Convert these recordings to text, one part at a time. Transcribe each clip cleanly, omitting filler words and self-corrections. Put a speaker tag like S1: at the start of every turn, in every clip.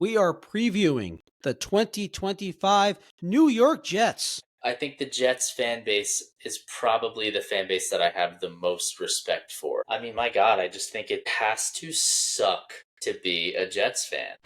S1: We are previewing the 2025 New York Jets.
S2: I think the Jets fan base is probably the fan base that I have the most respect for. I mean, my God, I just think it has to suck to be a Jets fan.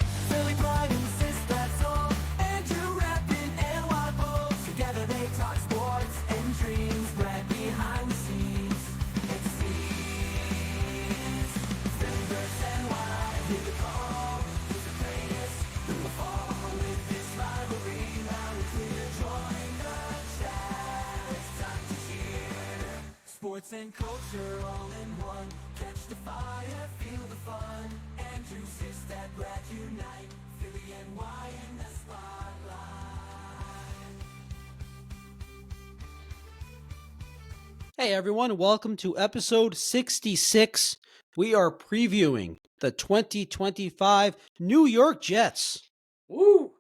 S3: Sports and culture all in one. Catch the fire, feel the fun. Andrew Sistad, Brad unite. Philly and Y in the spotlight.
S1: Hey everyone, welcome to episode 66. We are previewing the 2025 New York Jets.
S2: Woo!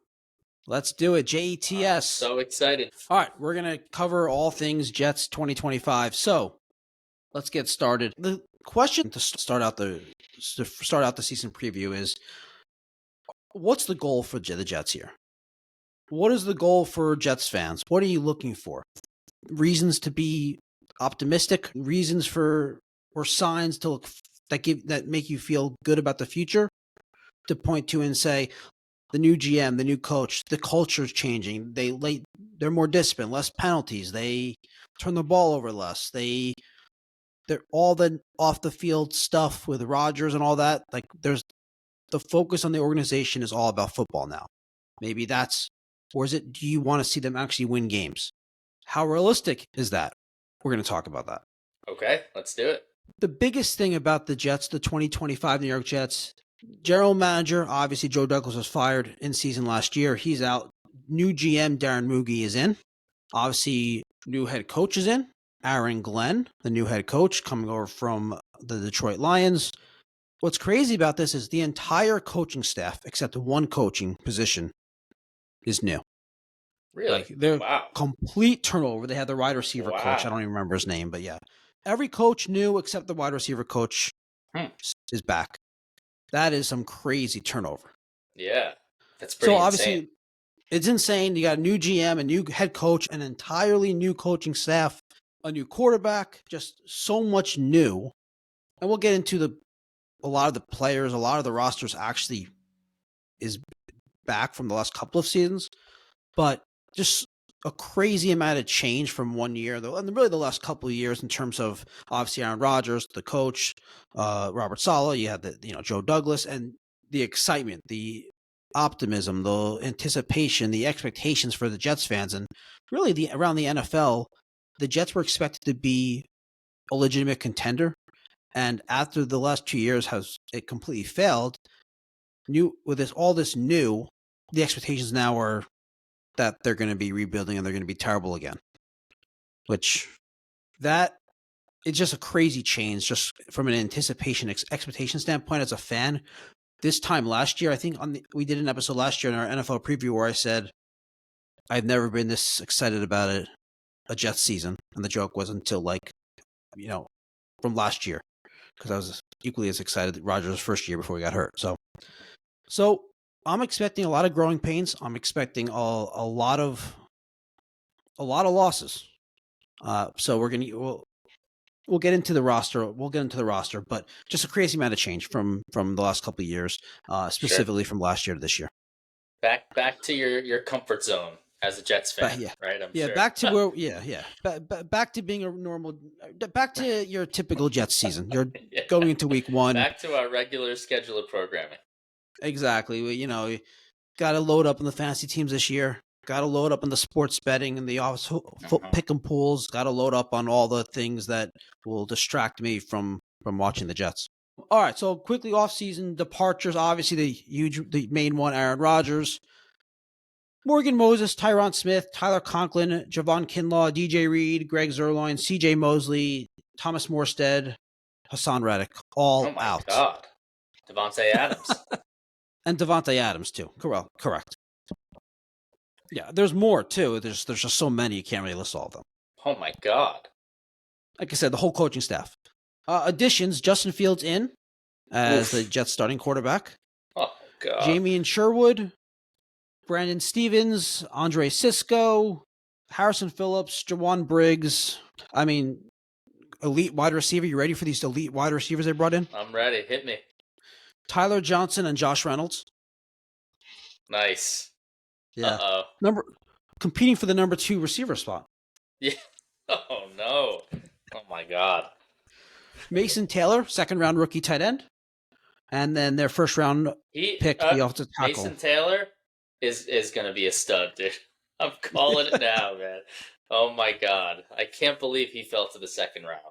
S1: Let's do it, JETS.
S2: So excited.
S1: All right, we're going to cover all things Jets 2025. So, let's get started. The question to start out the season preview is, what's the goal for the Jets here? What is the goal for Jets fans? What are you looking for? Reasons to be optimistic, reasons for or signs to look that make you feel good about the future, to point to and say, the new GM, the new coach, the culture's changing. They're more disciplined, less penalties. They turn the ball over less. They're all the off the field stuff with Rodgers and all that. Like, there's the focus on the organization is all about football now. Maybe that's, or is it, do you want to see them actually win games? How realistic is that? We're going to talk about that.
S2: Okay, let's do it.
S1: The biggest thing about the Jets, the 2025 New York Jets, general manager, obviously Joe Douglas was fired in season last year. He's out. New GM Darren Mougey is in. Obviously, new head coach is in. Aaron Glenn, the new head coach, coming over from the Detroit Lions. What's crazy about this is the entire coaching staff, except one coaching position, is new.
S2: Really?
S1: Like, they're
S2: Wow.
S1: complete turnover. They had the wide receiver coach. I don't even remember his name, but yeah. Every coach new except the wide receiver coach is back. That is some crazy turnover.
S2: Yeah, that's pretty insane. So obviously,
S1: it's insane. You got a new GM, a new head coach, an entirely new coaching staff, a new quarterback, just so much new. And we'll get into a lot of the players, a lot of the rosters actually is back from the last couple of seasons. But just a crazy amount of change from 1 year, though, and really the last couple of years in terms of obviously Aaron Rodgers, the coach, Robert Saleh, you had Joe Douglas, and the excitement, the optimism, the anticipation, the expectations for the Jets fans, and really around the NFL, the Jets were expected to be a legitimate contender, and after the last 2 years it completely failed. All this new, the expectations now are that they're going to be rebuilding and they're going to be terrible again, which it's just a crazy change just from an anticipation expectation standpoint. As a fan, this time last year, I think we did an episode last year in our NFL preview where I said I've never been this excited about a Jets season, and the joke was until from last year, because I was equally as excited Rodgers' first year before he got hurt. So I'm expecting a lot of growing pains. I'm expecting a lot of losses. So we'll get into the roster. We'll get into the roster, but just a crazy amount of change from the last couple of years, specifically from last year to this year.
S2: Back to your comfort zone as a Jets fan, right? I'm sure.
S1: Back to where, back to being a normal, back to your typical Jets season. You're going into week 1.
S2: Back to our regular schedule of programming.
S1: Exactly. Got to load up on the fantasy teams this year. Got to load up on the sports betting and the office pick 'em pools. Got to load up on all the things that will distract me from watching the Jets. All right. So quickly, off-season departures. Obviously, the main one, Aaron Rodgers, Morgan Moses, Tyron Smith, Tyler Conklin, Javon Kinlaw, DJ Reed, Greg Zuerlein, CJ Mosley, Thomas Morstead, Hassan Reddick, all out.
S2: Oh my God. Devontae Adams.
S1: And Devontae Adams, too. Correct. Yeah, there's more, too. There's just so many, you can't really list all of them.
S2: Oh, my God.
S1: Like I said, the whole coaching staff. Additions, Justin Fields in as the Jets starting quarterback.
S2: Oh, God.
S1: Jamie and Sherwood, Brandon Stevens, Andre Sisco, Harrison Phillips, Juwan Briggs. I mean, elite wide receiver. You ready for these elite wide receivers they brought in?
S2: I'm ready. Hit me.
S1: Tyler Johnson and Josh Reynolds.
S2: Nice.
S1: Yeah.
S2: Uh-oh.
S1: Competing for the number 2 receiver spot.
S2: Yeah. Oh, no. Oh, my God.
S1: Mason Taylor, second-round rookie tight end. And then their first-round pick, the offensive tackle.
S2: Mason Taylor is going to be a stud, dude. I'm calling it now, man. Oh, my God. I can't believe he fell to the second round.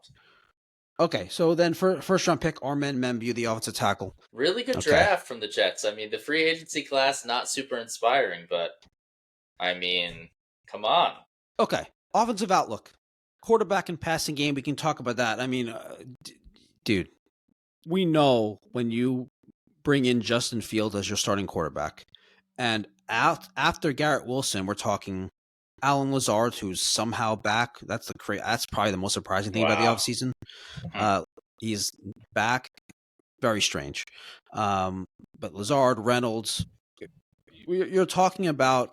S1: Okay, so then first-round pick, Armand Membou, the offensive tackle.
S2: Really good draft from the Jets. I mean, the free agency class, not super inspiring, but, I mean, come on.
S1: Okay, offensive outlook. Quarterback and passing game, we can talk about that. I mean, dude, we know when you bring in Justin Fields as your starting quarterback, and after Garrett Wilson, we're talking Alan Lazard, who's somehow back. That's probably the most surprising thing about the offseason. He's back. Very strange. But Lazard, Reynolds, you're talking about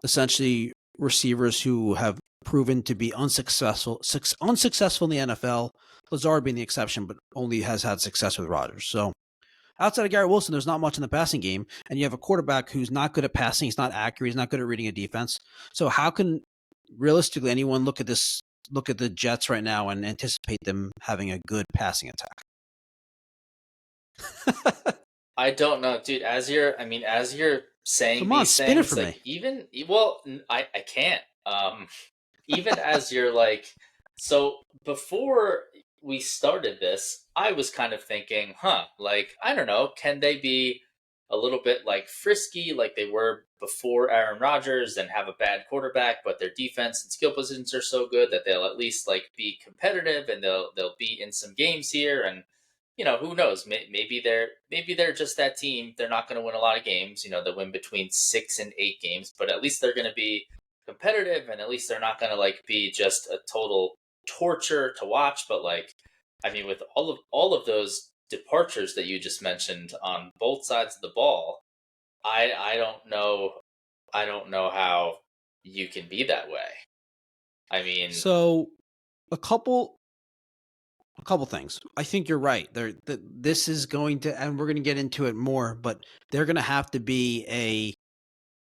S1: essentially receivers who have proven to be unsuccessful in the NFL. Lazard being the exception, but only has had success with Rodgers. So outside of Garrett Wilson, there's not much in the passing game, and you have a quarterback who's not good at passing. He's not accurate. He's not good at reading a defense. So how can realistically anyone look at the Jets right now and anticipate them having a good passing attack?
S2: I don't know, dude. As you're saying
S1: Come on,
S2: these
S1: spin
S2: things,
S1: it for
S2: like
S1: me.
S2: I can't. Even as you're like, so before we started this, I was kind of thinking, like, I don't know, can they be a little bit like frisky like they were before Aaron Rodgers and have a bad quarterback, but their defense and skill positions are so good that they'll at least like be competitive and they'll be in some games here. And who knows? Maybe they're just that team. They're not going to win a lot of games. They'll win between 6 and 8 games, but at least they're going to be competitive, and at least they're not going to like be just a total torture to watch. But like, I mean, with all of those departures that you just mentioned on both sides of the ball, I don't know how you can be that way. I mean,
S1: so a couple things. I think you're right. This is going to, and we're going to get into it more, but they're going to have to be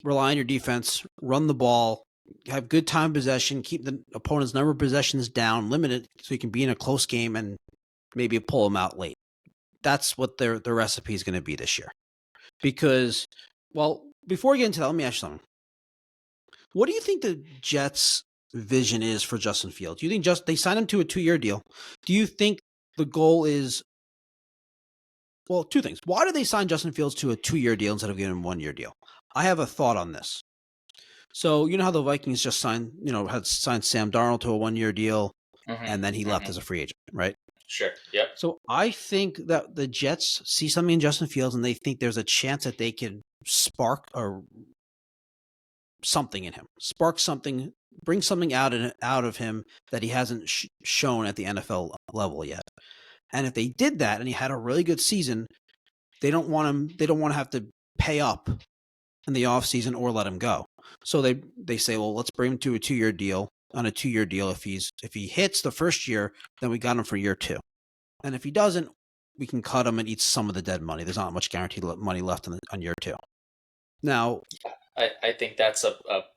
S1: rely on your defense, run the ball, have good time possession, keep the opponent's number of possessions down, limit it so you can be in a close game and maybe pull them out late. That's what their recipe is going to be this year. Because, well, before we get into that, let me ask you something. What do you think the Jets' vision is for Justin Fields? Do you think they signed him to a 2-year deal? Do you think the goal is, well, 2 things. Why did they sign Justin Fields to a 2-year deal instead of giving him a 1-year deal? I have a thought on this. So you know how the Vikings just had signed Sam Darnold to a 1-year deal, and then he left as a free agent, right?
S2: Sure. Yep.
S1: So I think that the Jets see something in Justin Fields, and they think there's a chance that they can spark or something in him, spark something, bring something out of him that he hasn't shown at the NFL level yet. And if they did that and he had a really good season, they don't want him. They don't want to have to pay up in the offseason or let him go. So they say, well, let's bring him to a 2-year deal. On a 2-year deal, if he hits the first year, then we got him for year 2. And if he doesn't, we can cut him and eat some of the dead money. There's not much guaranteed money left on year 2. Now,
S2: I think that's a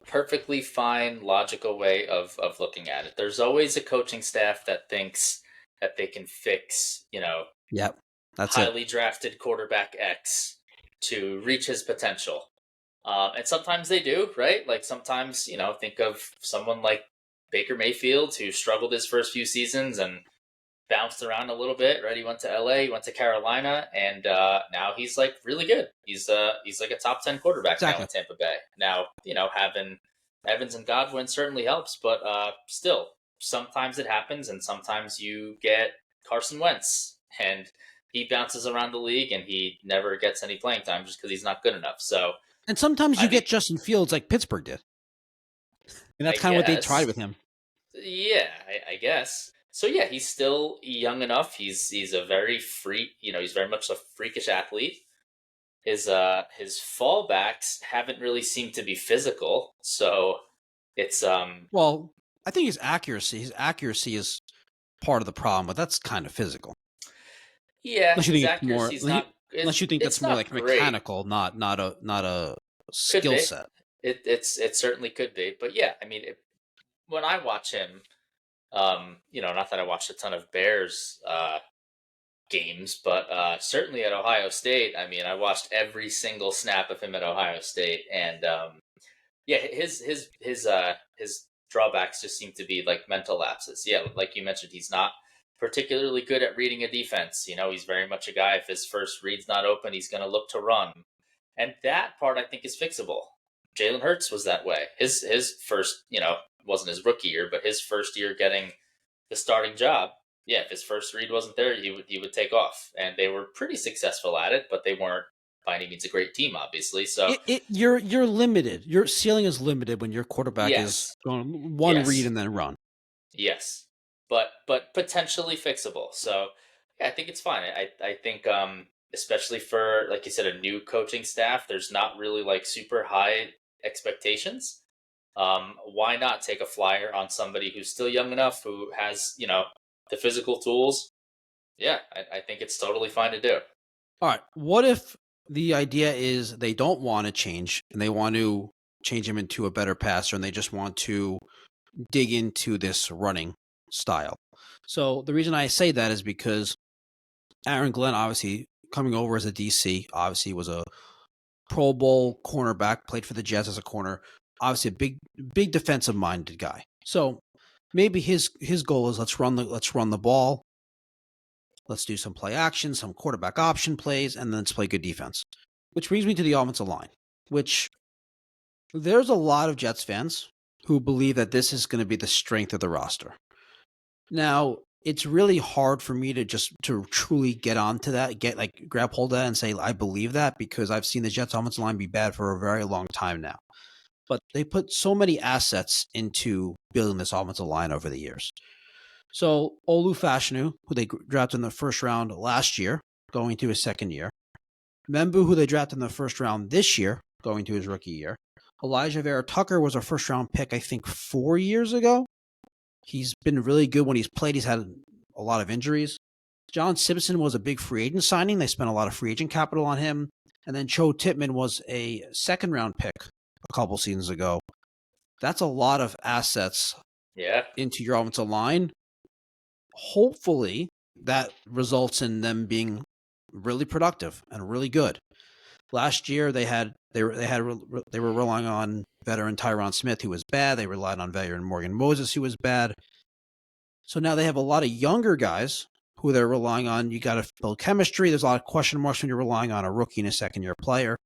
S2: perfectly fine, logical way of looking at it. There's always a coaching staff that thinks that they can fix,
S1: yep, that's
S2: highly drafted quarterback X to reach his potential. And sometimes they do, right? Like sometimes, think of someone like Baker Mayfield, who struggled his first few seasons and bounced around a little bit, right? He went to LA, he went to Carolina, and now he's like really good. He's like a top 10 quarterback now in Tampa Bay. Now, having Evans and Godwin certainly helps, but still, sometimes it happens, and sometimes you get Carson Wentz, and he bounces around the league, and he never gets any playing time just because he's not good enough. So,
S1: and sometimes you get Justin Fields like Pittsburgh did, and that's kind of what they tried with him.
S2: Yeah, I guess. So yeah, he's still young enough. He's a very he's very much a freakish athlete. his fallbacks haven't really seemed to be physical. So it's
S1: Well, I think his accuracy is part of the problem, but that's kind of physical.
S2: yeah,
S1: Unless you
S2: his
S1: think it's more,
S2: accuracy's not.
S1: unless you think that's
S2: It's
S1: more
S2: not
S1: like
S2: great.
S1: mechanical, not a
S2: Could
S1: skill
S2: be.
S1: set.
S2: It certainly could be. But yeah, I mean, when I watch him, not that I watched a ton of Bears games, but certainly at Ohio State, I mean, I watched every single snap of him at Ohio State, and yeah, his drawbacks just seem to be like mental lapses. Yeah, like you mentioned, he's not particularly good at reading a defense. He's very much a guy. If his first read's not open, he's going to look to run, and that part I think is fixable. Jalen Hurts was that way. His first, wasn't his rookie year, but his first year getting the starting job. Yeah, if his first read wasn't there, he would take off, and they were pretty successful at it, but they weren't by any means a great team, obviously. So
S1: You're limited. Your ceiling is limited when your quarterback is
S2: yes,
S1: going one
S2: yes,
S1: read and then run.
S2: yes, but potentially fixable. So yeah, I think it's fine. I think especially for, like you said, a new coaching staff, there's not really like super high expectations. Why not take a flyer on somebody who's still young enough, who has the physical tools? Yeah, I think it's totally fine to do.
S1: All right. What if the idea is they don't want to change and they want to change him into a better passer and they just want to dig into this running style? So the reason I say that is because Aaron Glenn, obviously coming over as a DC, obviously was a Pro Bowl cornerback, played for the Jets as a corner, obviously a big defensive minded guy. So maybe his goal is let's run the ball. Let's do some play action, some quarterback option plays, and then let's play good defense. Which brings me to the offensive line, which there's a lot of Jets fans who believe that this is going to be the strength of the roster. Now, it's really hard for me to truly get onto that, grab hold of that and say I believe that, because I've seen the Jets offensive line be bad for a very long time now. But they put so many assets into building this offensive line over the years. So Olu Fashanu, who they drafted in the first round last year, going to his second year. Membou, who they drafted in the first round this year, going to his rookie year. Elijah Vera Tucker was a first-round pick, I think, 4 years ago. He's been really good when he's played. He's had a lot of injuries. John Simpson was a big free agent signing. They spent a lot of free agent capital on him. And then Cho Tippmann was a second-round pick a couple seasons ago. That's a lot of assets into your offensive line. Hopefully, that results in them being really productive and really good. Last year, they were relying on veteran Tyron Smith, who was bad. They relied on veteran Morgan Moses, who was bad. So now they have a lot of younger guys who they're relying on. You got to build chemistry. There's a lot of question marks when you're relying on a rookie and a second-year player.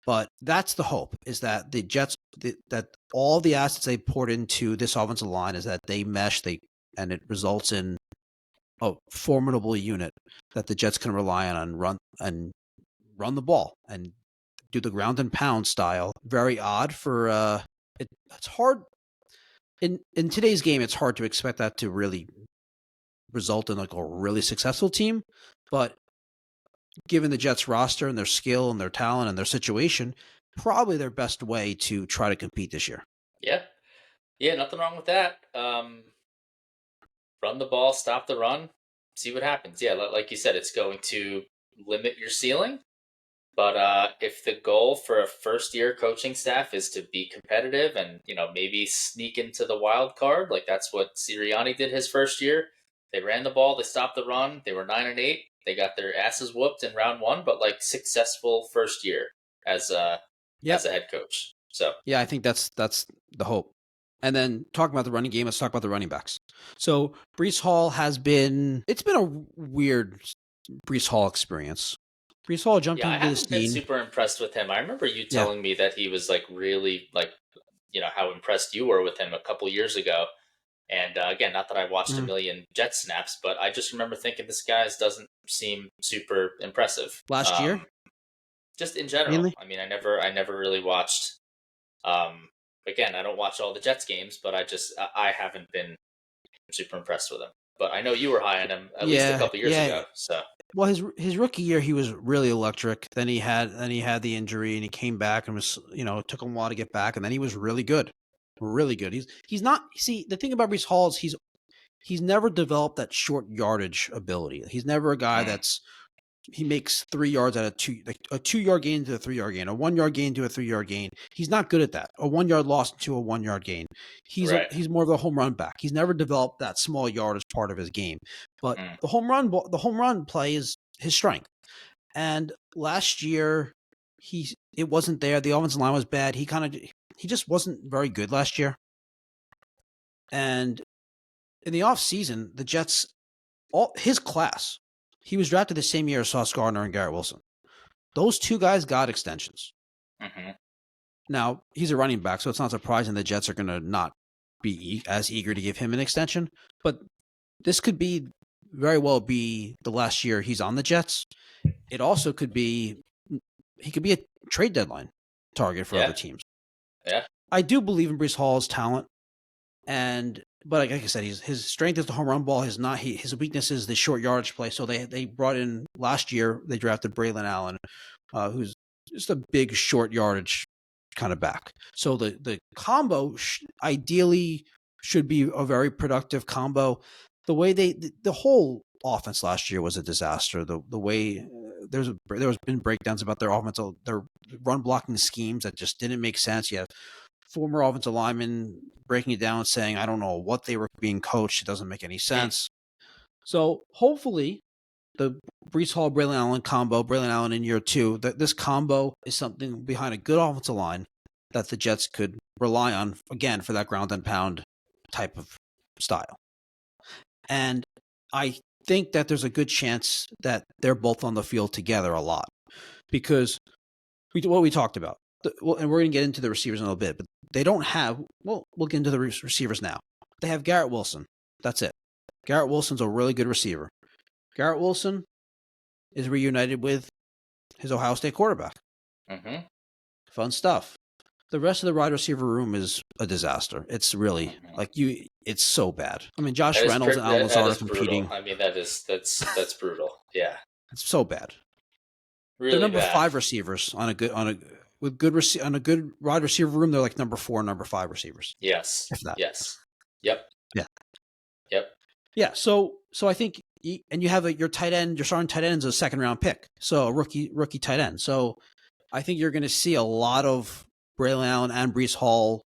S1: But that's the hope, is that the Jets, that all the assets they poured into this offensive line is that they mesh, and it results in a formidable unit that the Jets can rely on and run the ball and do the ground and pound style. Very odd for it's hard in today's game. It's hard to expect that to really result in like a really successful team, but given the Jets roster and their skill and their talent and their situation, probably their best way to try to compete this year.
S2: Yeah, nothing wrong with that. Run the ball, stop the run, see what happens. Yeah, like you said, it's going to limit your ceiling. But if the goal for a first-year coaching staff is to be competitive and maybe sneak into the wild card, like that's what Sirianni did his first year. They ran the ball, they stopped the run, they were 9-8. They got their asses whooped in round one, but like successful first year as a head coach. So
S1: yeah, I think that's the hope. And then talking about the running game, let's talk about the running backs. So Breece Hall it's been a weird Breece Hall experience. Breece Hall jumped
S2: I
S1: into the
S2: haven't been
S1: scene.
S2: super impressed with him. I remember you telling me that he was like really like, how impressed you were with him a couple years ago. And again, not that I watched a million Jet snaps, but I just remember thinking this guy doesn't seem super impressive.
S1: Last year?
S2: Just in general.
S1: Mainly?
S2: I mean, I never really watched. Again, I don't watch all the Jets games, but I haven't been super impressed with him. But I know you were high on him at least a couple years ago. So
S1: Well, his rookie year, he was really electric. Then he had the injury, and he came back and was, it took him a while to get back, and then he was really good, really good. He's not. See, the thing about Breece Hall is he's never developed that short yardage ability. He's never a guy he makes 3 yards out of a 2-yard gain to a 3-yard gain, a 1-yard gain to a 3-yard gain. He's not good at that. A 1-yard loss to a 1-yard gain. He's more of a home run back. He's never developed that small yardage part of his game. But the home run play is his strength. And last year it wasn't there. The offensive line was bad. He just wasn't very good last year. And in the offseason, the Jets, his class, he was drafted the same year as Sauce Gardner and Garrett Wilson. Those two guys got extensions. Mm-hmm. Now, he's a running back, so it's not surprising the Jets are going to not be as eager to give him an extension. But this could very well be the last year he's on the Jets. It also could be he could be a trade deadline target for other teams.
S2: Yeah,
S1: I do believe in Breece Hall's talent, but like I said, his strength is the home run ball. His weakness is the short yardage play. So they brought in last year. They drafted Braelon Allen, who's just a big short yardage kind of back. So the combo ideally should be a very productive combo. The way the whole offense last year was a disaster. The way there's been breakdowns about their run blocking schemes that just didn't make sense. You have former offensive linemen breaking it down, saying, I don't know what they were being coached. It doesn't make any sense. So hopefully the Breece Hall, Braelon Allen combo, Braelon Allen in year 2, that this combo is something behind a good offensive line that the Jets could rely on, again, for that ground and pound type of style. And I think that there's a good chance that they're both on the field together a lot because what we talked about. And we're going to get into the receivers in a little bit, but they don't have, we'll get into the receivers now. They have Garrett Wilson. That's it. Garrett Wilson's a really good receiver. Garrett Wilson is reunited with his Ohio State quarterback. Mm-hmm. Fun stuff. The rest of the wide receiver room is a disaster. It's really it's so bad. I mean, Josh Reynolds and Allen Lazard are competing.
S2: Brutal. I mean, that's brutal. Yeah,
S1: it's so bad.
S2: Really,
S1: they're number 5 receivers on a good wide receiver room. They're like number 4, number 5 receivers.
S2: Yes.
S1: If that.
S2: Yes. Yep.
S1: Yeah.
S2: Yep.
S1: Yeah. So I think, and you have your tight end, your starting tight end is a 2nd round pick. So a rookie tight end. So I think you're going to see a lot of Braelon Allen and Breece Hall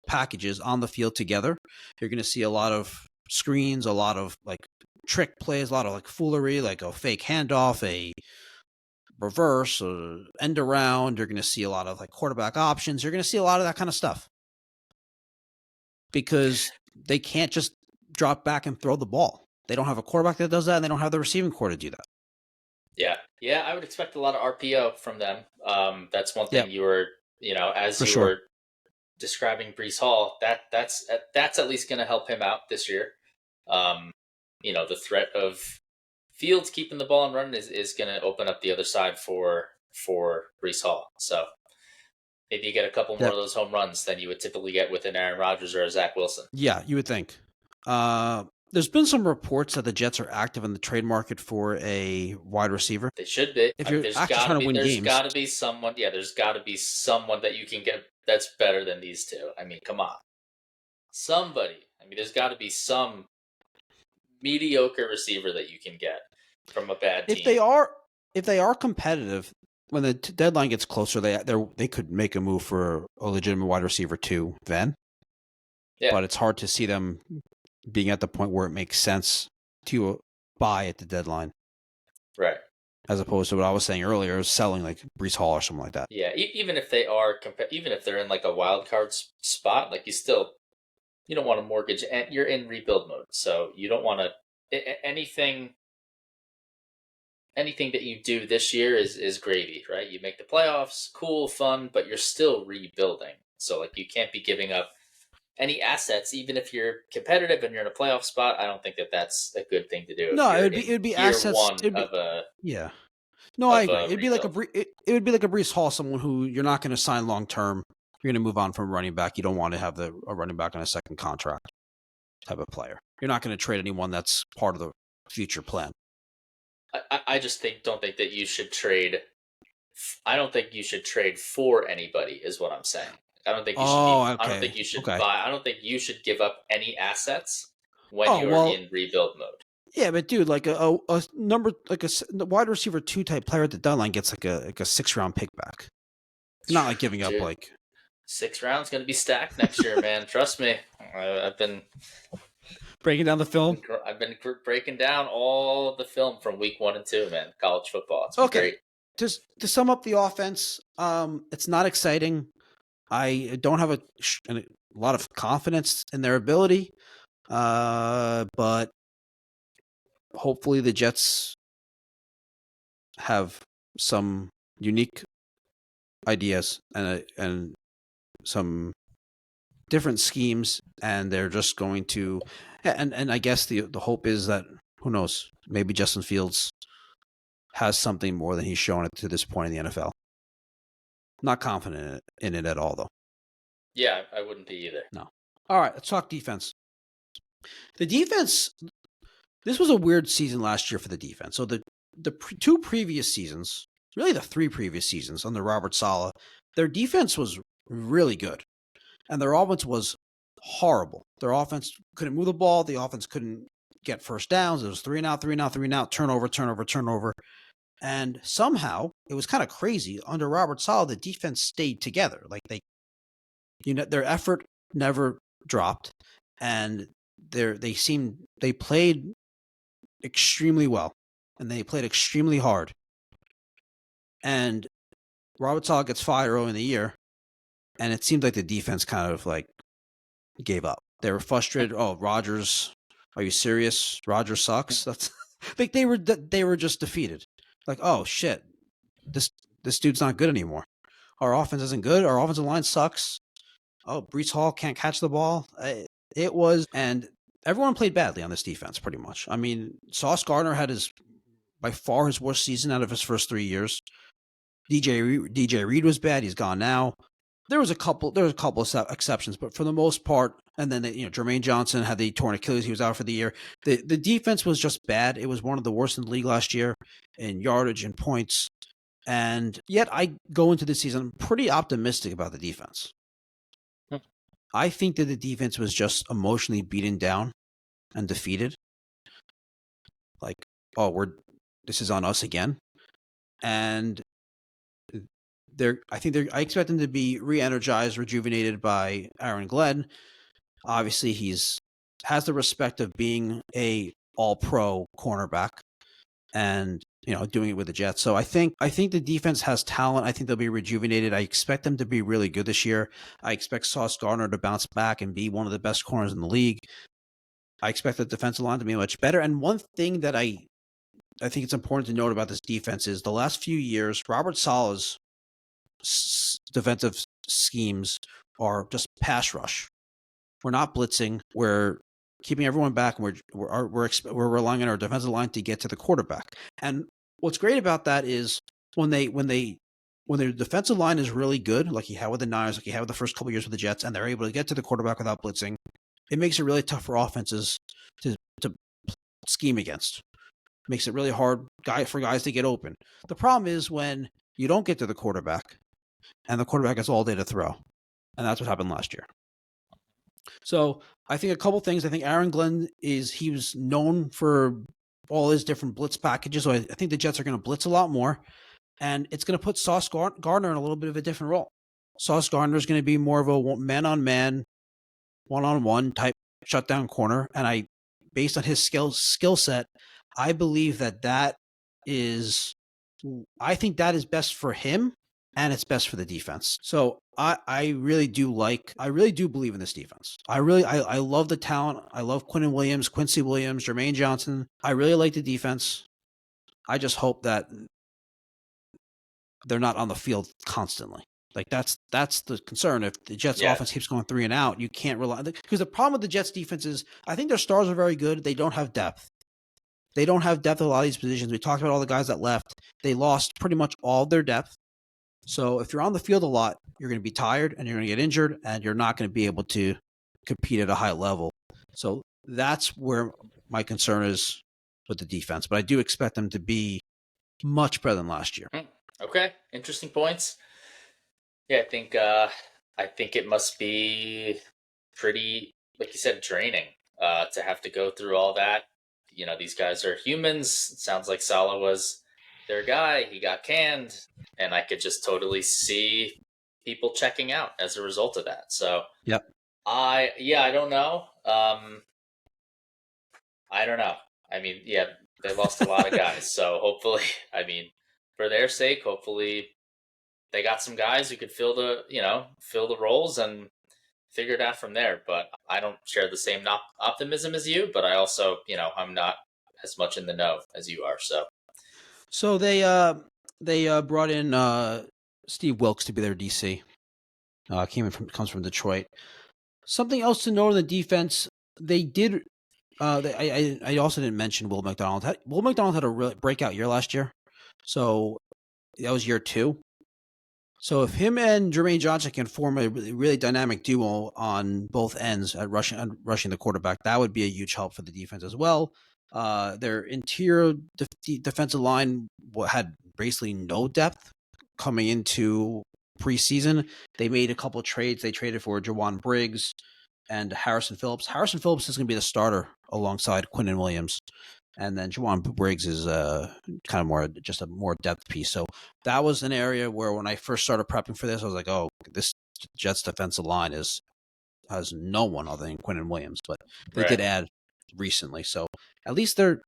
S1: packages on the field together. You're going to see a lot of screens, a lot of like trick plays, a lot of like foolery, like a fake handoff, a reverse, end around. You're going to see a lot of like quarterback options. You're going to see a lot of that kind of stuff because they can't just drop back and throw the ball. They don't have a quarterback that does that, and they don't have the receiving core to do that.
S2: Yeah, I would expect a lot of RPO from them. That's one thing you were, as you were describing Breece Hall, that's at least going to help him out this year. The threat of Fields keeping the ball and running is going to open up the other side for Breece Hall. So maybe you get a couple more of those home runs than you would typically get with an Aaron Rodgers or a Zach Wilson.
S1: Yeah, you would think. There's been some reports that the Jets are active in the trade market for a wide receiver.
S2: They should be.
S1: If you're actually trying to win games.
S2: There's got to be someone. Yeah, there's got to be someone that you can get that's better than these two. I mean, come on. Somebody. I mean, there's got to be some mediocre receiver that you can get from a bad team.
S1: If they are competitive, when the deadline gets closer, they could make a move for a legitimate wide receiver too. Then, but it's hard to see them being at the point where it makes sense to buy at the deadline,
S2: right?
S1: As opposed to what I was saying earlier, selling like Breece Hall or something like that.
S2: Yeah, even if they are, even if they're in like a wild card spot, like you don't want to mortgage, and you're in rebuild mode, so you don't want to anything that you do this year is gravy, right? You make the playoffs, cool, fun, but you're still rebuilding, so like you can't be giving up any assets, even if you're competitive and you're in a playoff spot. I don't think that's a good thing to do.
S1: No, it would be assets. Yeah. No, I agree. It'd be like it would be like a Breece Hall, someone who you're not going to sign long term. You're going to move on from running back. You don't want to have a running back on a second contract type of player. You're not going to trade anyone that's part of the future plan.
S2: I just don't think that you should trade. I don't think you should trade for anybody. Is what I'm saying. I don't think you should.
S1: Oh,
S2: I don't
S1: okay.
S2: think you should
S1: Okay.
S2: buy. I don't think you should give up any assets when
S1: Oh,
S2: you're
S1: well,
S2: in rebuild mode.
S1: yeah, but dude, like a number, like a wide receiver 2 type player at the deadline gets like a 6-round pick back. It's not like giving up
S2: Dude,
S1: like
S2: 6 rounds going to be stacked next year, man. Trust me. I've been
S1: breaking down the film.
S2: breaking down all of the film from week 1 and 2, man. College football. It's been
S1: Okay.
S2: great.
S1: Just to sum up the offense, it's not exciting. I don't have a lot of confidence in their ability, but hopefully the Jets have some unique ideas and some different schemes, and they're just going to. And I guess the hope is that, who knows, maybe Justin Fields has something more than he's shown to this point in the NFL. Not confident in it at all, though.
S2: Yeah, I wouldn't be either.
S1: No. All right, let's talk defense. The defense, this was a weird season last year for the defense. So the 2 previous seasons, really the 3 previous seasons under Robert Saleh, their defense was really good. And their offense was horrible. Their offense couldn't move the ball. The offense couldn't get first downs. It was 3 and out, 3 and out, 3 and out, turnover. And somehow, it was kind of crazy. Under Robert Saleh, the defense stayed together. Like their effort never dropped, and they played extremely well, and they played extremely hard. And Robert Saleh gets fired early in the year, and it seemed like the defense kind of like gave up. They were frustrated. Oh, Rodgers, are you serious? Rodgers sucks. That's like they were just defeated. Like, oh shit, this dude's not good anymore. Our offense isn't good. Our offensive line sucks. Oh, Breece Hall can't catch the ball. And everyone played badly on this defense, pretty much. I mean, Sauce Gardner had by far his worst season out of his first 3 years. DJ Reed was bad. He's gone now. There was a couple of exceptions, but for the most part, and then Jermaine Johnson had the torn Achilles. He was out for the year. The defense was just bad. It was one of the worst in the league last year in yardage and points. And yet I go into the season pretty optimistic about the defense. I think that the defense was just emotionally beaten down and defeated. Like, oh, this is on us again. And I expect them to be re-energized, rejuvenated by Aaron Glenn. Obviously, has the respect of being a all-pro cornerback, and doing it with the Jets. So I think the defense has talent. I think they'll be rejuvenated. I expect them to be really good this year. I expect Sauce Gardner to bounce back and be one of the best corners in the league. I expect the defensive line to be much better. And one thing that I think it's important to note about this defense is the last few years, Robert Saleh's defensive schemes are just pass rush. We're not blitzing. We're keeping everyone back, and we're relying on our defensive line to get to the quarterback. And what's great about that is when their defensive line is really good, like you had with the Niners, like you had with the first couple of years with the Jets, and they're able to get to the quarterback without blitzing, it makes it really tough for offenses to scheme against. It makes it really hard for guys to get open. The problem is when you don't get to the quarterback, and the quarterback has all day to throw. And that's what happened last year. So I think a couple things. I think Aaron Glenn he was known for all his different blitz packages. So I think the Jets are going to blitz a lot more. And it's going to put Sauce Gardner in a little bit of a different role. Sauce Gardner is going to be more of a man-on-man, one-on-one type shutdown corner. And based on his skill set, I believe that is, I think that is best for him. And it's best for the defense. So I really do believe in this defense. I love the talent. I love Quincy Williams, Jermaine Johnson. I really like the defense. I just hope that they're not on the field constantly. Like that's the concern. If the Jets offense keeps going 3 and out, you can't rely, because the problem with the Jets defense is I think their stars are very good. They don't have depth. They don't have depth at a lot of these positions. We talked about all the guys that left. They lost pretty much all their depth. So if you're on the field a lot, you're going to be tired and you're going to get injured and you're not going to be able to compete at a high level. So that's where my concern is with the defense, but I do expect them to be much better than last year.
S2: Okay, interesting points. Yeah, I think it must be pretty, like you said, draining to have to go through all that. You know, these guys are humans. It sounds like Salah was their guy. He got canned, and I could just totally see people checking out as a result of that. So,
S1: Yep.
S2: I don't know. I don't know. I mean, yeah, they lost a lot of guys. So hopefully, I mean, for their sake, hopefully they got some guys who could fill the roles and figure it out from there. But I don't share the same optimism as you, but I also, I'm not as much in the know as you are.
S1: So they brought in Steve Wilkes to be their DC. Comes from Detroit. Something else to note on the defense, they did. I also didn't mention Will McDonald. Will McDonald had a really breakout year last year, so that was year 2. So if him and Jermaine Johnson can form a really, really dynamic duo on both ends at rushing the quarterback, that would be a huge help for the defense as well. Their interior defensive line had basically no depth coming into preseason. They made a couple of trades. They traded for Juwan Briggs and Harrison Phillips. Harrison Phillips is going to be the starter alongside Quinnen Williams. And then Juwan Briggs is kind of more just a more depth piece. So that was an area where when I first started prepping for this, I was like, oh, this Jets defensive line has no one other than Quinnen Williams. But they did add recently. So at least they're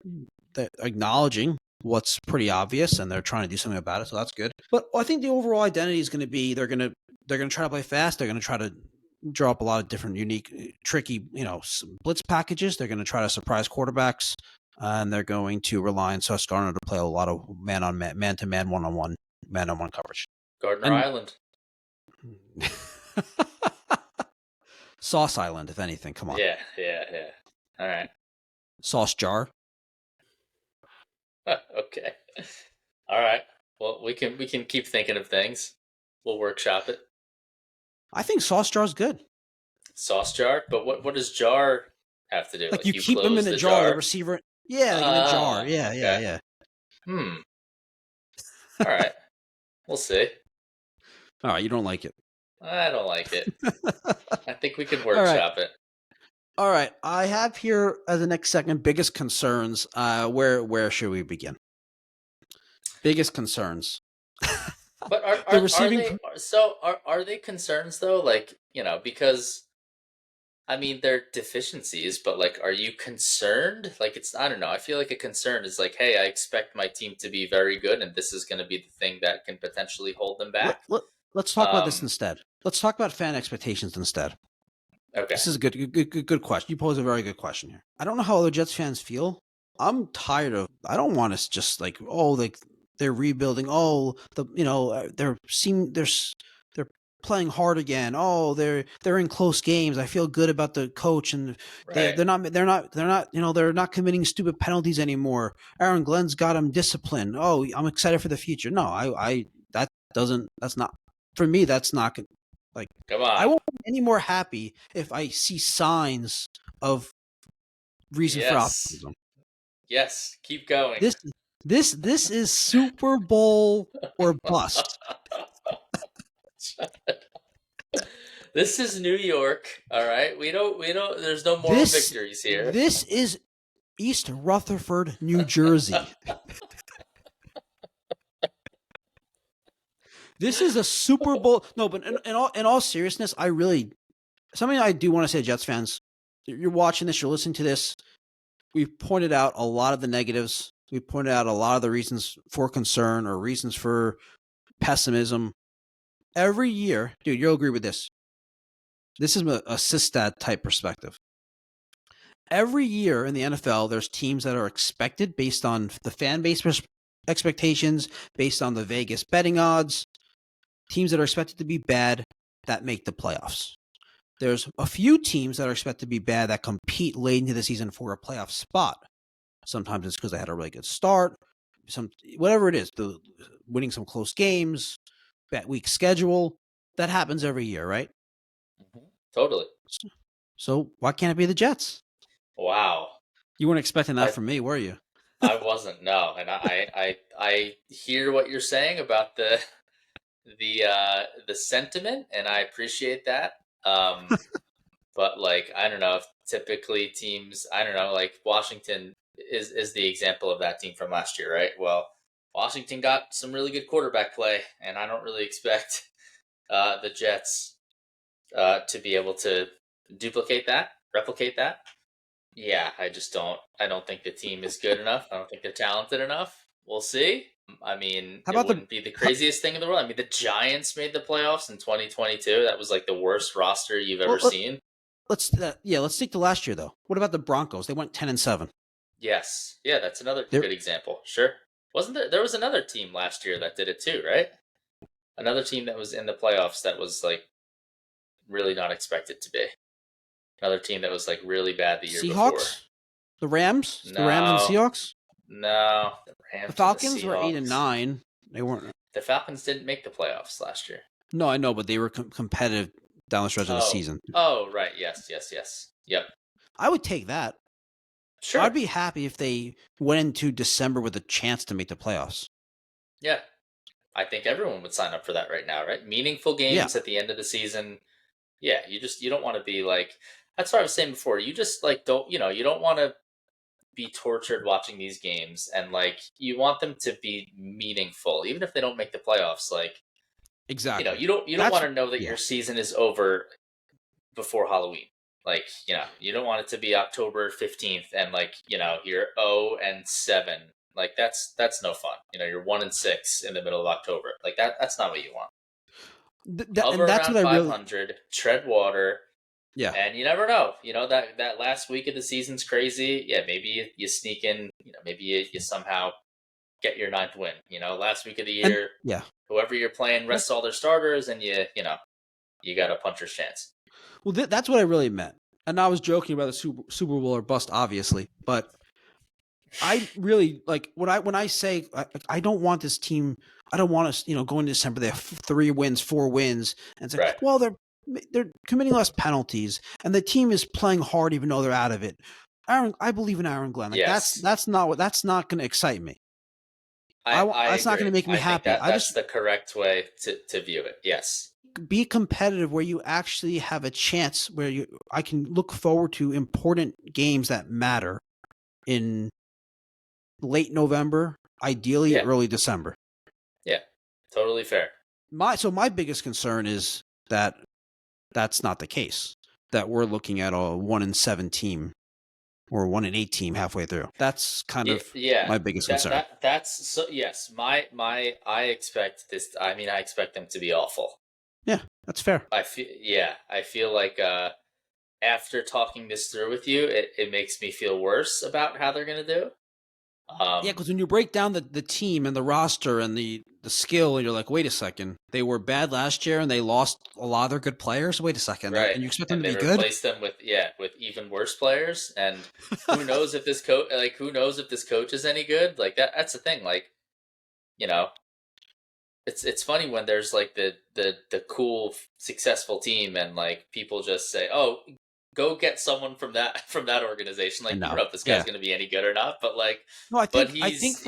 S1: acknowledging what's pretty obvious and they're trying to do something about it. So that's good. But I think the overall identity is going to be they're going to try to play fast. They're going to try to draw up a lot of different, unique, tricky, blitz packages. They're going to try to surprise quarterbacks. And they're going to rely on Sauce Gardner to play a lot of man-on-man, man-to-man, one-on-one, man-on-one coverage.
S2: Gardner Island.
S1: Sauce Island, if anything. Come on.
S2: Yeah. All right.
S1: Sauce jar.
S2: Okay. All right. Well, we can keep thinking of things. We'll workshop it.
S1: I think sauce jar is good.
S2: Sauce jar, but what does jar have to do?
S1: Like you keep them in the jar, the receiver. Yeah, like in the jar. Yeah, okay. Yeah.
S2: All right. We'll see.
S1: All right, you don't like it.
S2: I don't like it. I think we can workshop it.
S1: All right. I have here as the next segment biggest concerns. Where should we begin? Biggest concerns.
S2: But are they concerns though? Like, because I mean, they're deficiencies, but like, are you concerned? Like, I don't know. I feel like a concern is like, hey, I expect my team to be very good, and this is going to be the thing that can potentially hold them back.
S1: Let's talk about this instead. Let's talk about fan expectations instead.
S2: Okay.
S1: This is a good question. You pose a very good question here. I don't know how other Jets fans feel. I'm tired of. I don't want us just like, they're rebuilding. They're playing hard again. They're in close games. I feel good about the coach, and they're not committing stupid penalties anymore. Aaron Glenn's got them disciplined. Oh, I'm excited for the future. No, that's not for me. That's not like,
S2: come on.
S1: I won't be any more happy if I see signs of reason for optimism.
S2: Yes, keep going.
S1: This is Super Bowl or bust.
S2: This is New York, all right? We don't there's no moral victories here.
S1: This is East Rutherford, New Jersey. This is a Super Bowl. No, but in all seriousness, something I do want to say to Jets fans, you're watching this, you're listening to this. We've pointed out a lot of the negatives. We pointed out a lot of the reasons for concern or reasons for pessimism. Every year, dude, you'll agree with this. This is a Sistat type perspective. Every year in the NFL, there's teams that are expected based on the fan base expectations, based on the Vegas betting odds, teams that are expected to be bad that make the playoffs. There's a few teams that are expected to be bad that compete late into the season for a playoff spot. Sometimes it's because they had a really good start, whatever it is, winning some close games, that weak schedule. That happens every year, right?
S2: Mm-hmm. Totally.
S1: So why can't it be the Jets?
S2: Wow.
S1: You weren't expecting that from me, were you?
S2: I wasn't. No, and I hear what you're saying about the sentiment, and I appreciate that. But like, I don't know if typically teams, I don't know, like Washington is the example of that team from last year, right? Well, Washington got some really good quarterback play, and I don't really expect the Jets to be able to replicate that. Yeah, I just don't. I don't think the team is good enough. I don't think they're talented enough. We'll see. I mean,
S1: How
S2: it
S1: about
S2: wouldn't be the craziest thing in the world. I mean, the Giants made the playoffs in 2022. That was like the worst roster you've ever seen.
S1: Let's stick to last year though. What about the Broncos? They went 10-7.
S2: Yes. Yeah, that's another good example. Sure. Wasn't there was another team last year that did it too, right? Another team that was in the playoffs that was like really not expected to be. Another team that was like really bad the year
S1: Seahawks?
S2: before.
S1: The Rams?
S2: No.
S1: The Rams and Seahawks?
S2: No. The Rams
S1: The Falcons
S2: and
S1: were
S2: Seahawks.
S1: 8-9. They weren't.
S2: The Falcons didn't make the playoffs last year.
S1: No, I know, but they were competitive down the stretch of the season.
S2: Oh, right. Yes. Yep.
S1: I would take that.
S2: Sure.
S1: I'd be happy if they went into December with a chance to make the playoffs.
S2: Yeah. I think everyone would sign up for that right now, right? Meaningful games at the end of the season. Yeah, you don't want to be like, that's what I was saying before. You just like you don't want to be tortured watching these games, and like you want them to be meaningful, even if they don't make the playoffs. Like,
S1: exactly.
S2: You don't want to know that your season is over before Halloween. Like, you don't want it to be October 15th and like, you're 0-7. Like that's no fun. You're 1-6 in the middle of October. Like that's not what you want.
S1: And that's what
S2: 500, tread water.
S1: Yeah.
S2: And you never know. That last week of the season's crazy. Yeah, maybe you sneak in, maybe you somehow get your 9th win. Last week of the year, whoever you're playing rests all their starters, and you got a puncher's chance.
S1: Well, that's what I really meant. And I was joking about the Super Bowl or bust, obviously, but I really like when I say I don't want this team. I don't want us, going to December. They have 3 wins, 4 wins, and say, well, they're committing less penalties, and the team is playing hard even though they're out of it. I believe in Aaron Glenn. Like,
S2: yes.
S1: That's not going to excite me.
S2: That's
S1: not going to make me happy.
S2: That's the correct way to view it. Yes.
S1: Be competitive where you actually have a chance where I can look forward to important games that matter in late November, ideally early December.
S2: Yeah, totally fair.
S1: My biggest concern is that that's not the case. That we're looking at a 1-7 team or 1-8 team halfway through. That's kind of my biggest concern.
S2: That's so. Yes, I expect this. I mean, I expect them to be awful.
S1: Yeah, that's fair.
S2: I feel like after talking this through with you, it makes me feel worse about how they're going to do.
S1: Because when you break down the team and the roster and the skill, and you're like, wait a second, they were bad last year and they lost a lot of their good players. Wait a second,
S2: right?
S1: And you expect them to be good?
S2: They replaced them with even worse players, and who knows if this coach is any good? Like that's the thing. Like, it's funny when there's like the cool successful team, and like people just say, oh, go get someone from that organization. Like, I don't know if this guy's going to be any good or not, but like,
S1: no, I think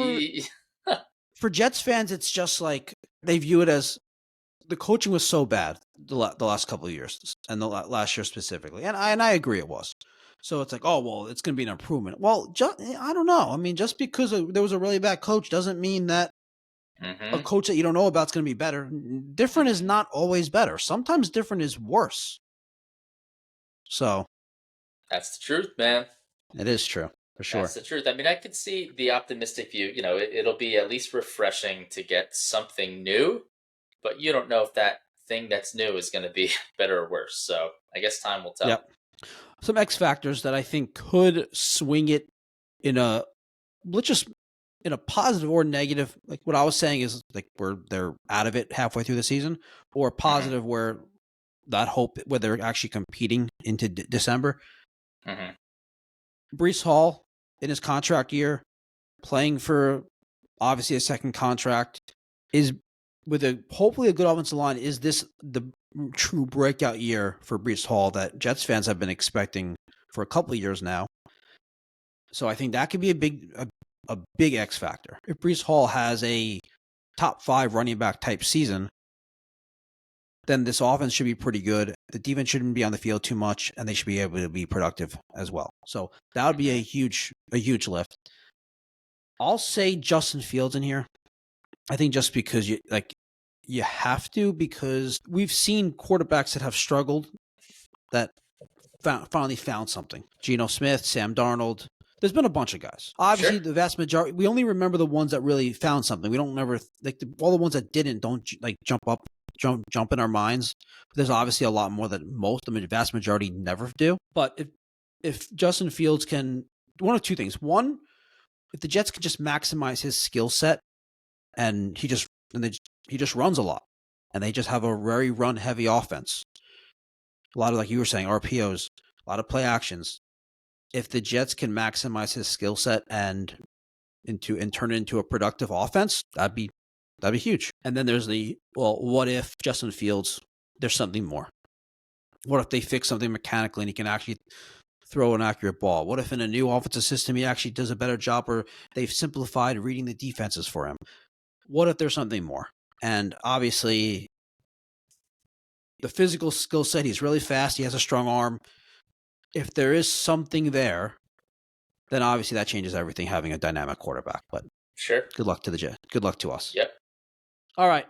S1: for Jets fans, it's just like they view it as the coaching was so bad the last couple of years, and the last year specifically, and I agree it was. So it's like, oh well, it's going to be an improvement. Well, I don't know. I mean, just because there was a really bad coach doesn't mean that a coach that you don't know about is going to be better. Different is not always better. Sometimes different is worse. So
S2: that's the truth, man.
S1: It is true, for sure.
S2: That's the truth. I mean, I could see the optimistic view. It'll be at least refreshing to get something new, but you don't know if that thing that's new is going to be better or worse. So I guess time will tell.
S1: Yep. Some X factors that I think could swing it in a positive or negative. Like what I was saying is like where they're out of it halfway through the season, or positive where that hope where they're actually competing into December. Breece Hall in his contract year, playing for obviously a second contract, is with hopefully a good offensive line. Is this the true breakout year for Breece Hall that Jets fans have been expecting for a couple of years now? So I think that could be a a big X factor. If Breece Hall has a top 5 running back type season, then this offense should be pretty good. The defense shouldn't be on the field too much, and they should be able to be productive as well. So that would be a huge lift. I'll say Justin Fields in here. I think just because you have to, because we've seen quarterbacks that have struggled that finally found something. Geno Smith, Sam Darnold. There's been a bunch of guys. Obviously, the vast majority, we only remember the ones that really found something. We don't remember, all the ones that didn't don't jump in our minds. There's obviously a lot more that the vast majority never do. But if Justin Fields can, one of two things. One, if the Jets can just maximize his skill set, and he just runs a lot, and they just have a very run heavy offense. A lot of, like you were saying, RPOs, a lot of play actions. If the Jets can maximize his skill set and turn it into a productive offense, that'd be huge. And then there's what if Justin Fields, there's something more? What if they fix something mechanically and he can actually throw an accurate ball? What if in a new offensive system he actually does a better job, or they've simplified reading the defenses for him? What if there's something more? And obviously, the physical skill set, he's really fast. He has a strong arm. If there is something there, then obviously that changes everything, having a dynamic quarterback. But
S2: sure.
S1: Good luck to the Jets. Good luck to us.
S2: Yep.
S1: All right.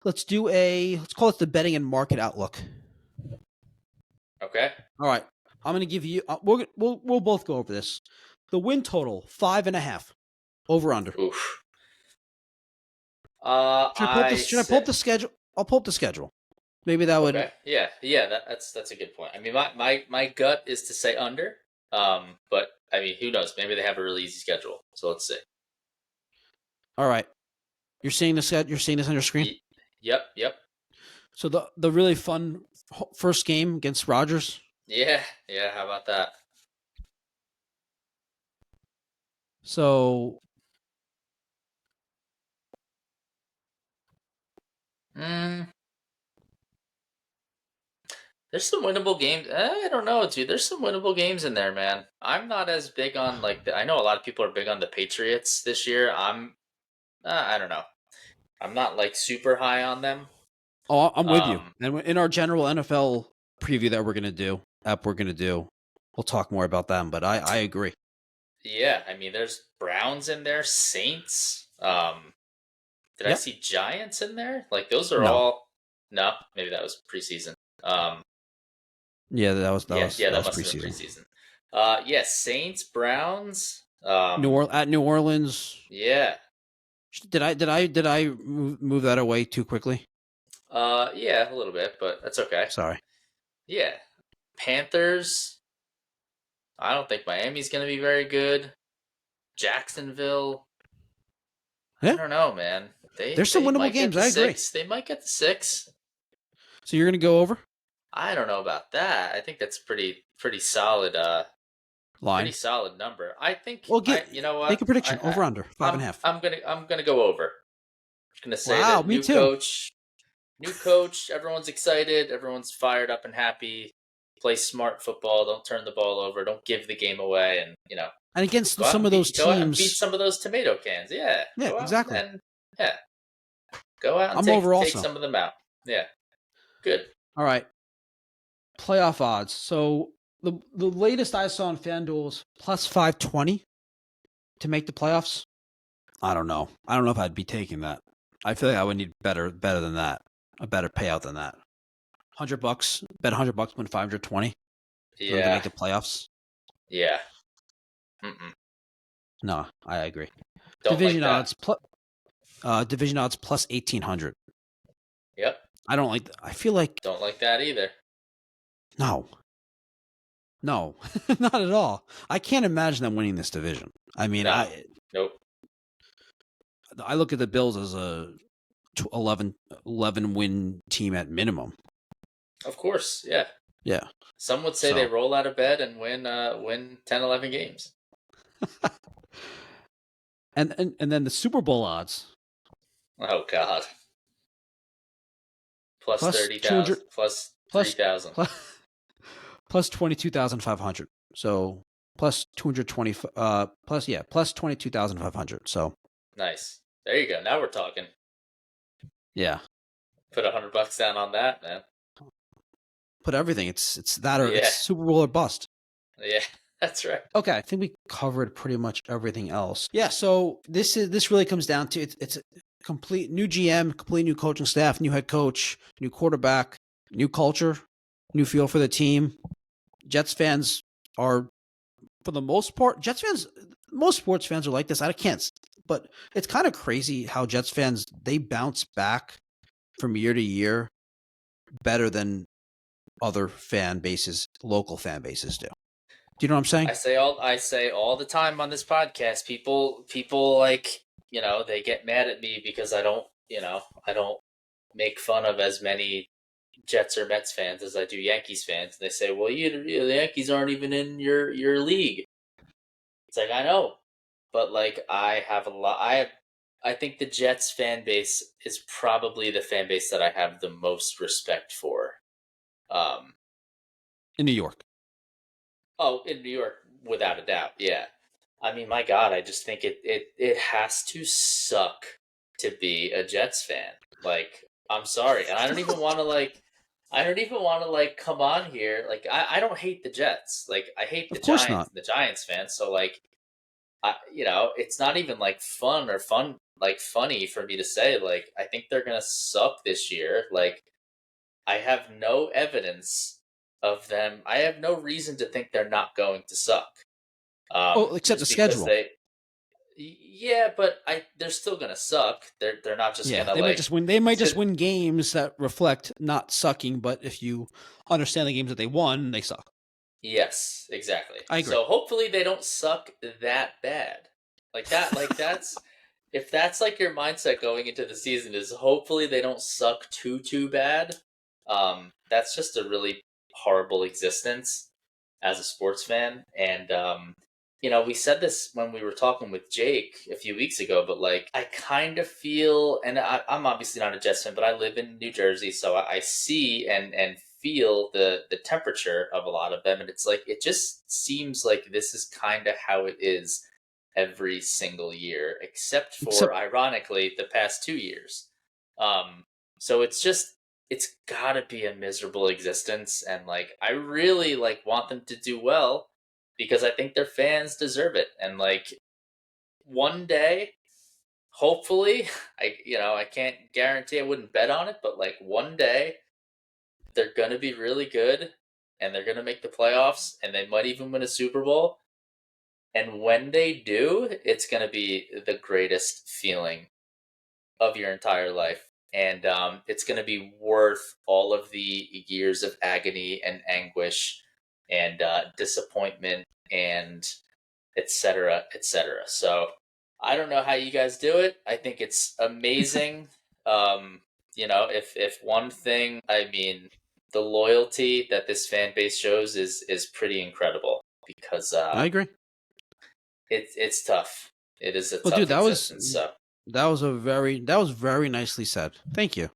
S1: Let's call it the betting and market outlook.
S2: Okay.
S1: All right. I'm going to give you, we'll both go over this. The win total, 5.5. Over under.
S2: Oof.
S1: Should I pull up the schedule? I'll pull up the schedule. Maybe that would.
S2: Okay. Yeah. That's a good point. I mean, my gut is to say under. But I mean, who knows? Maybe they have a really easy schedule. So let's see. All
S1: right. You're seeing this on your screen?
S2: Yep.
S1: So the really fun first game against Rodgers.
S2: Yeah. How about that?
S1: So.
S2: There's some winnable games. I don't know, dude. There's some winnable games in there, man. I'm not as big on I know a lot of people are big on the Patriots this year. I don't know. I'm not super high on them.
S1: Oh, I'm with you. And in our general NFL preview that we're gonna do, we'll talk more about them. But I agree.
S2: Yeah, I mean, there's Browns in there, Saints. Did I see Giants in there? Those are all. No, maybe that was preseason.
S1: Yeah, that was
S2: must
S1: preseason.
S2: Have been preseason. Saints, Browns,
S1: New Orleans.
S2: Yeah.
S1: Did I move that away too quickly?
S2: Yeah, a little bit, but that's okay.
S1: Sorry.
S2: Yeah, Panthers. I don't think Miami's going to be very good. Jacksonville.
S1: Yeah.
S2: I don't know, man.
S1: There's some winnable games. I agree.
S2: They might get the 6.
S1: So you're going to go over?
S2: I don't know about that. I think that's pretty solid.
S1: Line.
S2: Pretty solid number. I think.
S1: Well,
S2: you know what?
S1: Make a prediction. Over under 5.5.
S2: I'm gonna go over. I'm gonna say
S1: wow,
S2: that
S1: me too.
S2: New coach. Everyone's excited. Everyone's fired up and happy. Play smart football. Don't turn the ball over. Don't give the game away. And
S1: And against some of those teams,
S2: go out and beat some of those tomato cans. Yeah.
S1: Yeah. Exactly.
S2: Go out and take some of them out. Yeah. Good.
S1: All right. Playoff odds. So the latest I saw on FanDuel was plus 520 to make the playoffs. I don't know. I don't know if I'd be taking that. I feel like I would need better than that. A better payout than that. $100. Bet $100 win 520.
S2: Yeah.
S1: To make the playoffs.
S2: Yeah.
S1: No, I agree.
S2: Division
S1: odds plus 1800.
S2: Yep.
S1: I don't like. I feel like
S2: don't like that either.
S1: No, not at all. I can't imagine them winning this division. I mean,
S2: nope.
S1: I look at the Bills as a 11 win team at minimum.
S2: Of course, yeah.
S1: Yeah.
S2: Some would say they roll out of bed and win 10, 11 games.
S1: and then the Super Bowl odds.
S2: Oh God. Plus 30,000. Plus 3,000.
S1: Plus 22,500. So plus 220 plus 22,500. So
S2: Nice. There you go. Now we're talking.
S1: yeah,
S2: Put $100 down on that, man.
S1: put everything. It's that or
S2: Yeah.
S1: it's Super Bowl or bust.
S2: Yeah, that's right.
S1: Okay, I think we covered pretty much everything else. Yeah, so this really comes down to it's a complete new GM, complete new coaching staff, new head coach, new quarterback, new culture, new feel for the team. Jets fans are, for the most part, most sports fans are like this. I can't, but it's kind of crazy how Jets fans, they bounce back from year to year better than other fan bases, local fan bases do. Do you know what I'm saying?
S2: I say all the time on this podcast, people like, they get mad at me because I don't make fun of as many Jets or Mets fans as I do Yankees fans. And they say, well, the Yankees aren't even in your league. It's like, I know, but like I think the Jets fan base is probably the fan base that I have the most respect for.
S1: In New York.
S2: Oh, in New York, without a doubt, yeah. I mean, my God, I just think it has to suck to be a Jets fan. Like, I'm sorry, and I don't even want to come on here. Like, I don't hate the Jets. Like, I hate the Giants, the Giants fans. So, like, it's not even like funny for me to say. Like, I think they're gonna suck this year. Like, I have no evidence of them. I have no reason to think they're not going to suck.
S1: Except the schedule.
S2: Yeah, but they're still going to suck. They're not just going to
S1: they might just win. They might just win games that reflect not sucking. But if you understand the games that they won, they suck.
S2: Yes, exactly.
S1: I agree.
S2: So hopefully they don't suck that bad. Like that. Like that's if that's like your mindset going into the season is hopefully they don't suck too bad. That's just a really horrible existence as a sports fan. And, we said this when we were talking with Jake a few weeks ago, but like, I kind of feel, and I'm obviously not a Jets fan, but I live in New Jersey. So I see and feel the temperature of a lot of them. And it's like, it just seems like this is kind of how it is every single year, except ironically, the past 2 years. So it's gotta be a miserable existence, and like I really want them to do well because I think their fans deserve it. And like one day, hopefully, I can't guarantee, I wouldn't bet on it, but like one day they're gonna be really good and they're gonna make the playoffs and they might even win a Super Bowl. And when they do, it's gonna be the greatest feeling of your entire life. And it's going to be worth all of the years of agony and anguish and disappointment and et cetera, et cetera. So I don't know how you guys do it. I think it's amazing. If one thing, I mean, the loyalty that this fan base shows is pretty incredible because
S1: I agree.
S2: It's tough. It is a tough existence.
S1: That was very nicely said. Thank you.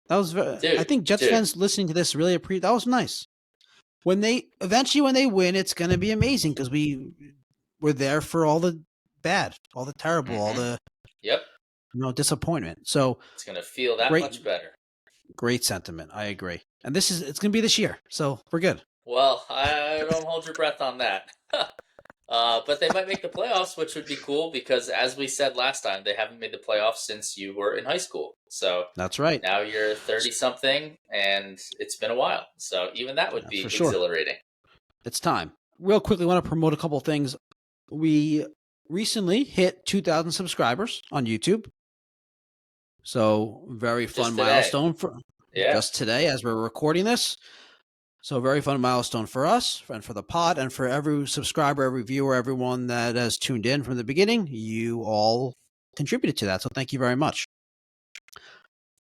S1: That was I think Jets fans listening to this really appreciate. That was nice. When they win, it's going to be amazing because we're there for all the bad, all the terrible, all the disappointment. So
S2: it's going to feel that much better.
S1: Great sentiment. I agree. And it's going to be this year, so we're good.
S2: Well, I don't hold your breath on that. But they might make the playoffs, which would be cool because, as we said last time, they haven't made the playoffs since you were in high school. So
S1: that's right.
S2: Now you're 30-something, and it's been a while. So even that would be exhilarating.
S1: It's time. Real quickly, I want to promote a couple of things. We recently hit 2,000 subscribers on YouTube. So very fun milestone just today as we're recording this. So very fun milestone for us and for the pod and for every subscriber, every viewer, everyone that has tuned in from the beginning. You all contributed to that. So thank you very much.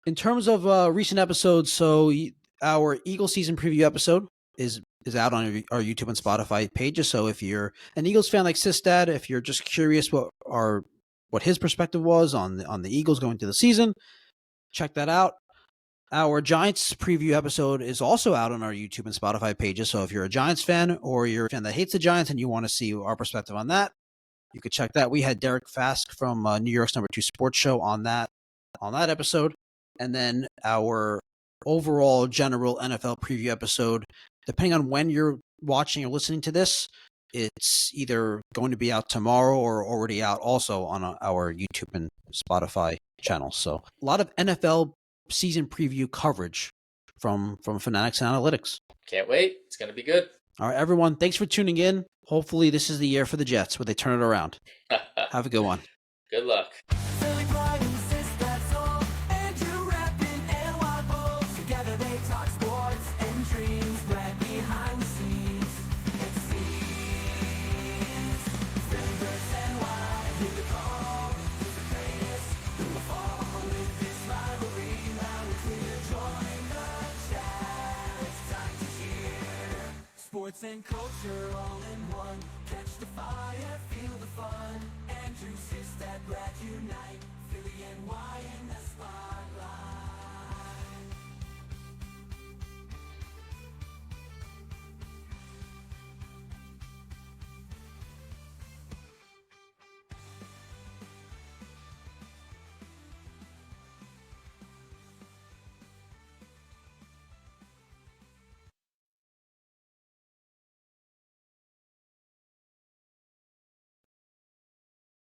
S1: In terms of recent episodes, so our Eagles season preview episode is out on our YouTube and Spotify pages. So if you're an Eagles fan like Sistad, if you're just curious what his perspective was on the Eagles going through the season, check that out. Our Giants preview episode is also out on our YouTube and Spotify pages. So if you're a Giants fan or you're a fan that hates the Giants and you want to see our perspective on that, you could check that. We had Derek Fask from New York's number 2 sports show on that episode. And then our overall general NFL preview episode, depending on when you're watching or listening to this, it's either going to be out tomorrow or already out also on our YouTube and Spotify channels. So a lot of NFL season preview coverage from Fanatics Analytics.
S2: Can't wait. It's going to be good.
S1: All right, everyone. Thanks for tuning in. Hopefully this is the year for the Jets where they turn it around. Have a good one.
S2: Good luck.
S3: Philly pride insists that's all. Andrew Rappin and Wild Bulls. Together they talk sports and dreams. Right behind the scenes. It seems. Phillips and Wild. Hear the call. Who's the greatest? Who will fall with this rivalry? Loud and clear. Join the chat. It's time to cheer. Sports and culture all in one. Catch the fire, feel the fun. Andrew, sis, that Brad unite. Philly and Y in the spot.